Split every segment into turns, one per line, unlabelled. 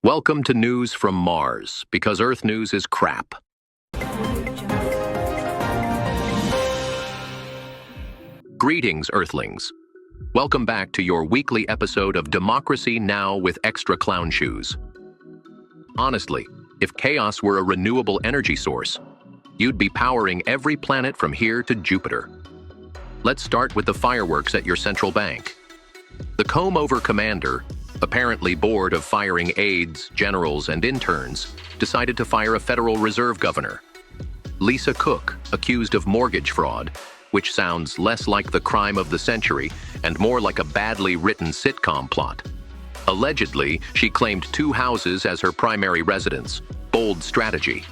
Welcome to News from Mars, because Earth news is crap. Greetings, Earthlings. Welcome back to your weekly episode of Democracy Now! With extra clown shoes. Honestly, if chaos were a renewable energy source, you'd be powering every planet from here to Jupiter. Let's start with the fireworks at your central bank. The comb-over commander, apparently bored of firing aides, generals, and interns, decided to fire a Federal Reserve governor. Lisa Cook, accused of mortgage fraud, which sounds less like the crime of the century and more like a badly written sitcom plot. Allegedly, she claimed 2 houses as her primary residence. Bold strategy.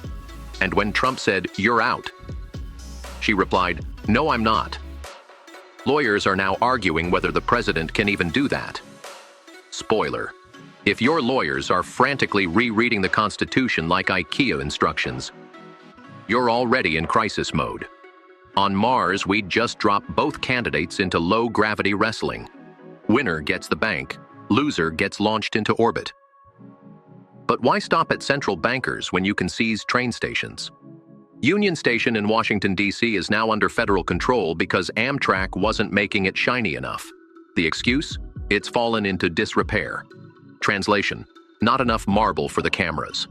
And when Trump said, "You're out," she replied, "No, I'm not." Lawyers are now arguing whether the president can even do that. Spoiler: if your lawyers are frantically rereading the Constitution like IKEA instructions, you're already in crisis mode. On Mars, we just drop both candidates into low-gravity wrestling. Winner gets the bank, loser gets launched into orbit. But why stop at central bankers when you can seize train stations? Union Station in Washington, D.C. is now under federal control because Amtrak wasn't making it shiny enough. The excuse? It's fallen into disrepair. Translation: not enough marble for the cameras.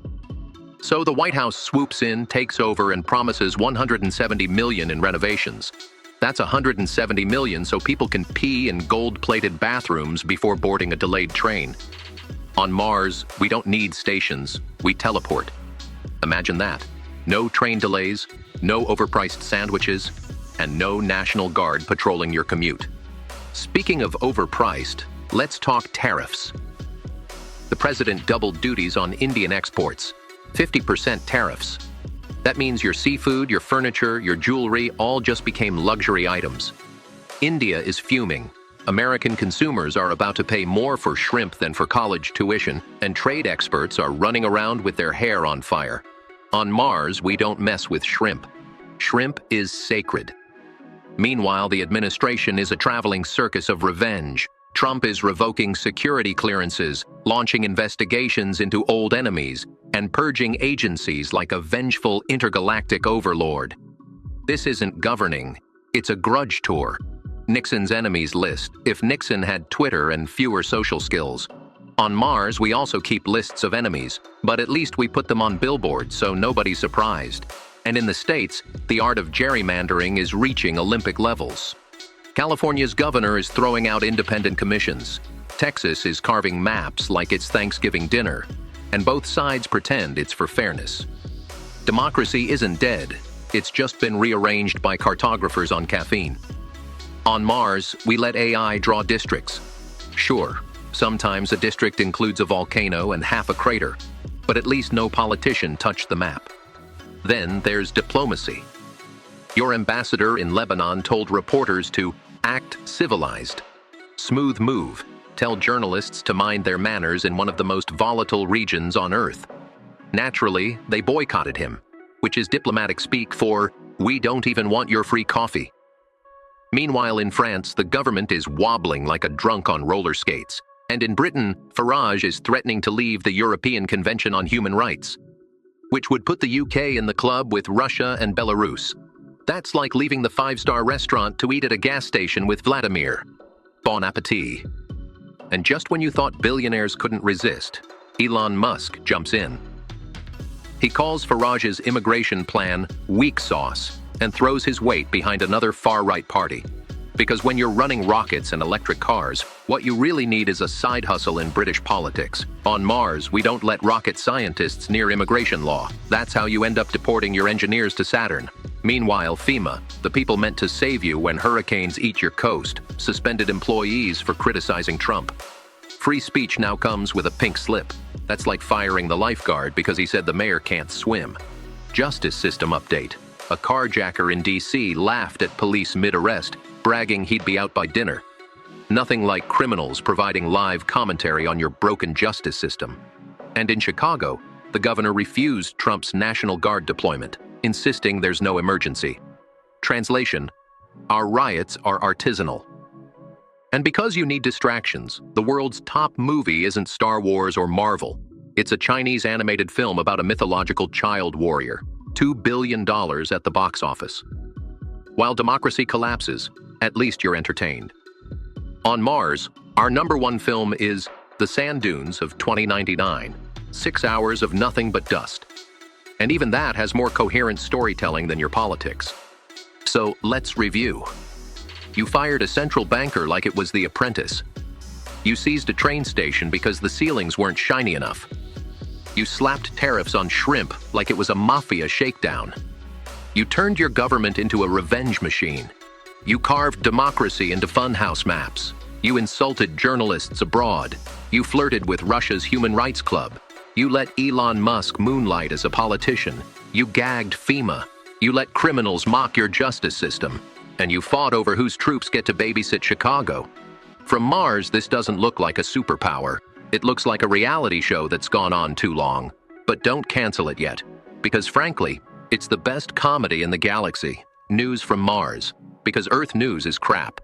So the White House swoops in, takes over, and promises $170 million in renovations. That's $170 million so people can pee in gold-plated bathrooms before boarding a delayed train. On Mars, we don't need stations, we teleport. Imagine that. No train delays, no overpriced sandwiches, and no National Guard patrolling your commute. Speaking of overpriced, let's talk tariffs. The president doubled duties on Indian exports, 50% tariffs. That means your seafood, your furniture, your jewelry all just became luxury items. India is fuming. American consumers are about to pay more for shrimp than for college tuition, and trade experts are running around with their hair on fire. On Mars, we don't mess with shrimp. Shrimp is sacred. Meanwhile, the administration is a traveling circus of revenge. Trump is revoking security clearances, launching investigations into old enemies, and purging agencies like a vengeful intergalactic overlord. This isn't governing, it's a grudge tour. Nixon's enemies list, if Nixon had Twitter and fewer social skills. On Mars, we also keep lists of enemies, but at least we put them on billboards so nobody's surprised. And in the States, the art of gerrymandering is reaching Olympic levels. California's governor is throwing out independent commissions. Texas is carving maps like it's Thanksgiving dinner, and both sides pretend it's for fairness. Democracy isn't dead, it's just been rearranged by cartographers on caffeine. On Mars, we let AI draw districts. Sure, sometimes a district includes a volcano and half a crater, but at least no politician touched the map. Then there's diplomacy. Your ambassador in Lebanon told reporters to act civilized. Smooth move. Tell journalists to mind their manners in one of the most volatile regions on Earth. Naturally, they boycotted him, which is diplomatic speak for, "We don't even want your free coffee." Meanwhile, in France, the government is wobbling like a drunk on roller skates. And in Britain, Farage is threatening to leave the European Convention on Human Rights, which would put the UK in the club with Russia and Belarus. That's like leaving the 5-star restaurant to eat at a gas station with Vladimir. Bon appetit. And just when you thought billionaires couldn't resist, Elon Musk jumps in. He calls Farage's immigration plan weak sauce and throws his weight behind another far-right party. Because when you're running rockets and electric cars, what you really need is a side hustle in British politics. On Mars, we don't let rocket scientists near immigration law. That's how you end up deporting your engineers to Saturn. Meanwhile, FEMA, the people meant to save you when hurricanes eat your coast, suspended employees for criticizing Trump. Free speech now comes with a pink slip. That's like firing the lifeguard because he said the mayor can't swim. Justice system update. A carjacker in D.C. laughed at police mid-arrest, bragging he'd be out by dinner. Nothing like criminals providing live commentary on your broken justice system. And in Chicago, the governor refused Trump's National Guard deployment, insisting there's no emergency. Translation: our riots are artisanal. And because you need distractions, the world's top movie isn't Star Wars or Marvel. It's a Chinese animated film about a mythological child warrior. $2 billion at the box office. While democracy collapses, at least you're entertained. On Mars, our #1 film is The Sand Dunes of 2099. 6 hours of nothing but dust. And even that has more coherent storytelling than your politics. So let's review. You fired a central banker like it was The Apprentice. You seized a train station because the ceilings weren't shiny enough. You slapped tariffs on shrimp like it was a mafia shakedown. You turned your government into a revenge machine. You carved democracy into funhouse maps. You insulted journalists abroad. You flirted with Russia's Human Rights Club. You let Elon Musk moonlight as a politician. You gagged FEMA. You let criminals mock your justice system. And you fought over whose troops get to babysit Chicago. From Mars, this doesn't look like a superpower. It looks like a reality show that's gone on too long. But don't cancel it yet. Because frankly, it's the best comedy in the galaxy. News from Mars. Because Earth news is crap.